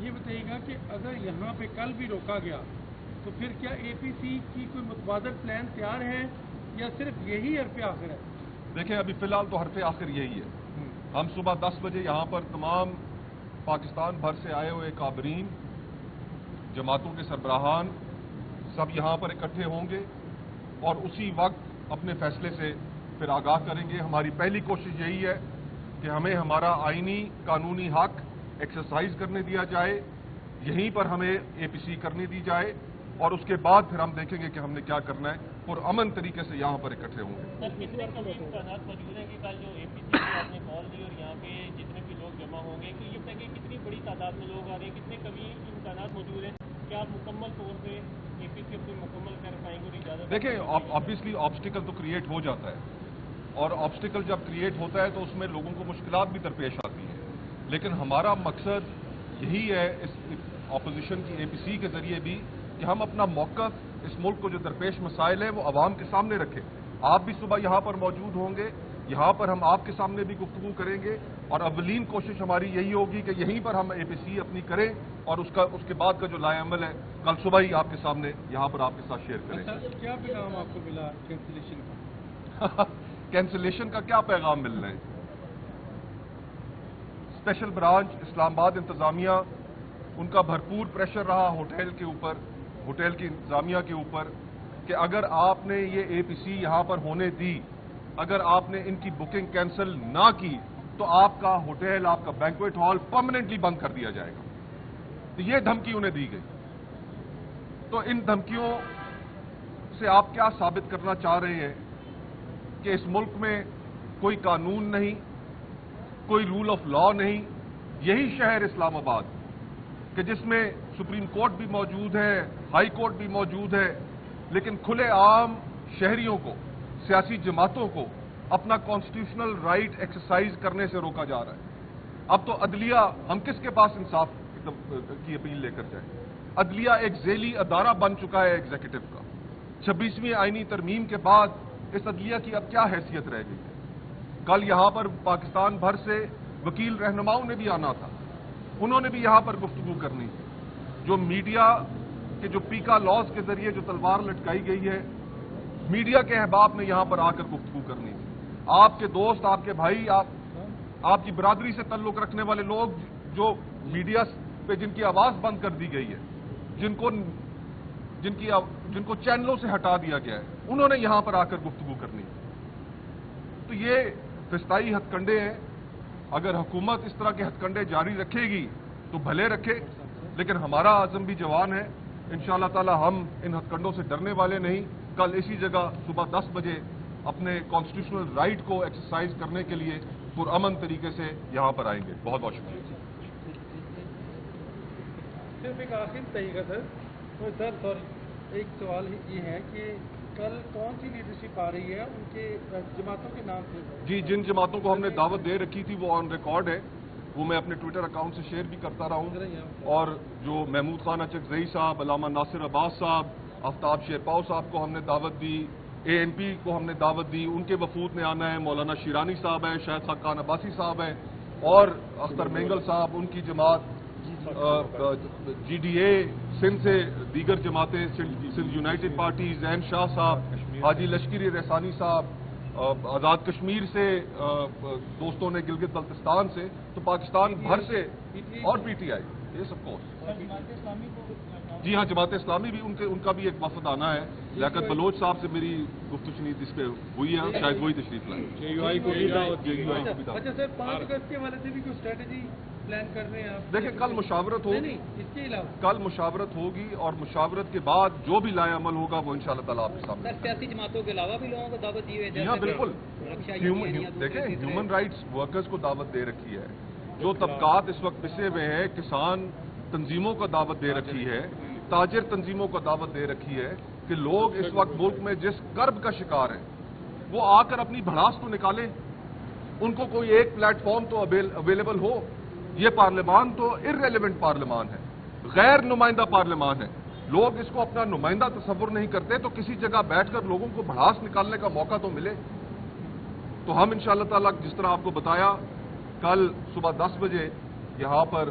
یہ بتائیے گا کہ اگر یہاں پہ کل بھی روکا گیا تو پھر کیا اے پی سی کی کوئی متبادل پلان تیار ہے یا صرف یہی حرف آخر ہے؟ دیکھیں ابھی فی الحال تو حرف آخر یہی ہے. ہم صبح 10 بجے یہاں پر تمام پاکستان بھر سے آئے ہوئے کابرین، جماعتوں کے سربراہان سب یہاں پر اکٹھے ہوں گے اور اسی وقت اپنے فیصلے سے پھر آگاہ کریں گے. ہماری پہلی کوشش یہی ہے کہ ہمیں ہمارا آئینی قانونی حق ایکسرسائز کرنے دیا جائے، یہیں پر ہمیں اے پی سی کرنے دی جائے اور اس کے بعد پھر ہم دیکھیں گے کہ ہم نے کیا کرنا ہے. پرامن طریقے سے یہاں پر اکٹھے ہوں گے. سر کتنے کمی امکانات موجود ہیں کہ کل جو اے پی سی کی آپ نے کال دی اور یہاں پہ جتنے بھی لوگ جمع ہوں گے کہ یہ بتائیں کہ کتنی بڑی تعداد میں لوگ آ رہے ہیں، کتنے کمی امکانات موجود ہیں؟ کیا آپ مکمل طور پہ اے پی سی اپنی مکمل کر پائیں گے اور اجازت؟ دیکھیں آبویسلی آبسٹیکل تو کریٹ ہو جاتا ہے اور آبسٹیکل جب کریٹ ہوتا ہے تو اس میں لوگوں کو مشکلات بھی درپیش آتی ہیں، لیکن ہمارا مقصد یہی ہے اس اپوزیشن کی اے پی سی کے ذریعے بھی کہ ہم اپنا موقف اس ملک کو جو درپیش مسائل ہیں وہ عوام کے سامنے رکھیں. آپ بھی صبح یہاں پر موجود ہوں گے، یہاں پر ہم آپ کے سامنے بھی گفتگو کریں گے اور اولین کوشش ہماری یہی ہوگی کہ یہیں پر ہم اے پی سی اپنی کریں اور اس کے بعد کا جو لائے عمل ہے کل صبح ہی آپ کے سامنے یہاں پر آپ کے ساتھ شیئر کریں گے. کیا پیغام آپ کو ملا کینسلیشن کا؟ کینسلیشن کا کیا پیغام مل رہا ہے؟ اسپیشل برانچ اسلام آباد انتظامیہ ان کا بھرپور پریشر رہا ہوٹل کے اوپر، ہوٹل کی انتظامیہ کے اوپر کہ اگر آپ نے یہ اے پی سی یہاں پر ہونے دی، اگر آپ نے ان کی بکنگ کینسل نہ کی تو آپ کا ہوٹل، آپ کا بینکویٹ ہال پرماننٹلی بند کر دیا جائے گا. تو یہ دھمکی انہیں دی گئی. تو ان دھمکیوں سے آپ کیا ثابت کرنا چاہ رہے ہیں کہ اس ملک میں کوئی قانون نہیں، کوئی رول آف لا نہیں. یہی شہر اسلام آباد کہ جس میں سپریم کورٹ بھی موجود ہے، ہائی کورٹ بھی موجود ہے، لیکن کھلے عام شہریوں کو، سیاسی جماعتوں کو اپنا کانسٹیٹیوشنل رائٹ ایکسرسائز کرنے سے روکا جا رہا ہے. اب تو عدلیہ، ہم کس کے پاس انصاف کی اپیل لے کر جائیں؟ عدلیہ ایک ذیلی ادارہ بن چکا ہے ایگزیکٹو کا. 26ویں آئینی ترمیم کے بعد اس عدلیہ کی اب کیا حیثیت رہ گئی ہے؟ کل یہاں پر پاکستان بھر سے وکیل رہنماؤں نے بھی آنا تھا، انہوں نے بھی یہاں پر گفتگو کرنی تھی. جو میڈیا کے جو پیکا لاز کے ذریعے جو تلوار لٹکائی گئی ہے، میڈیا کے احباب نے یہاں پر آ کر گفتگو کرنی تھی. آپ کے دوست، آپ کے بھائی، آپ کی برادری سے تعلق رکھنے والے لوگ جو میڈیا پہ جن کی آواز بند کر دی گئی ہے، جن کو چینلوں سے ہٹا دیا گیا ہے، انہوں نے یہاں پر آ کر گفتگو کرنی ہے. تو یہ فسطائی ہتھ کنڈے ہیں. اگر حکومت اس طرح کے ہتھ کنڈے جاری رکھے گی تو بھلے رکھے، لیکن ہمارا عزم بھی جوان ہے. انشاءاللہ تعالی ہم ان ہتھ کنڈوں سے ڈرنے والے نہیں. کل اسی جگہ صبح 10 بجے اپنے کانسٹیٹیوشنل رائٹ کو ایکسرسائز کرنے کے لیے پرامن طریقے سے یہاں پر آئیں گے. بہت بہت شکریہ. صرف ایک آخر بتائیے گا سر سوری، ایک سوال یہ ہے کہ کل کون سی لیڈرشپ آ رہی ہے ان کے جماعتوں کے نام سے؟ جی، جن جماعتوں کو ہم نے دعوت دے رکھی تھی وہ آن ریکارڈ ہے، وہ میں اپنے ٹویٹر اکاؤنٹ سے شیئر بھی کرتا رہا ہوں. اور جو محمود خان اچکزئی صاحب، علامہ ناصر عباس صاحب، آفتاب شیرپاؤ صاحب کو ہم نے دعوت دی، اے این پی کو ہم نے دعوت دی، ان کے وفود نے آنا ہے. مولانا شیرانی صاحب ہیں، شاہد خاقان عباسی صاحب ہیں اور اختر مینگل صاحب، ان کی جماعت، جی ڈی اے سندھ سے دیگر جماعتیں، سندھ یونائٹڈ پارٹی، زین شاہ صاحب، حاجی لشکری رحسانی صاحب، آزاد کشمیر سے دوستوں نے، گلگت بلتستان سے، تو پاکستان بھر سے، اور پی ٹی آئی، یہ سب کو. جی ہاں، جماعت اسلامی بھی ان کا بھی ایک وفد آنا ہے. لیاقت بلوچ صاحب سے میری گفتگو شنید اس پہ ہوئی ہے، شاید وہی تشریف لائیں. اچھا سر، 5 اگست کے حوالے سے بھی کوئی اسٹریٹجی پلان کر رہے ہیں آپ؟ دیکھیں کل مشاورت ہوگی، اس کے علاوہ کل مشاورت ہوگی اور مشاورت کے بعد جو بھی لائے عمل ہوگا وہ انشاءاللہ تعالیٰ آپ کے سامنے. سیاسی جماعتوں کے علاوہ بھی لوگوں کو دعوت دی ہوئی ہے؟ ہاں بالکل. دیکھیں ہیومن رائٹس ورکرز کو دعوت دے رکھی ہے. جو طبقات اس وقت پسے ہوئے ہیں، کسان تنظیموں کو دعوت دے رکھی ہے، تاجر تنظیموں کو دعوت دے رکھی ہے کہ لوگ اس وقت ملک میں جس کرب کا شکار ہیں وہ آ کر اپنی بھڑاس تو نکالیں. ان کو کوئی ایک پلیٹ فارم تو اویلیبل ہو. یہ پارلیمان تو ارریلیونٹ پارلیمان ہے، غیر نمائندہ پارلیمان ہے. لوگ اس کو اپنا نمائندہ تصور نہیں کرتے، تو کسی جگہ بیٹھ کر لوگوں کو بھڑاس نکالنے کا موقع تو ملے. تو ہم انشاءاللہ تعالی جس طرح آپ کو بتایا، کل صبح 10 بجے یہاں پر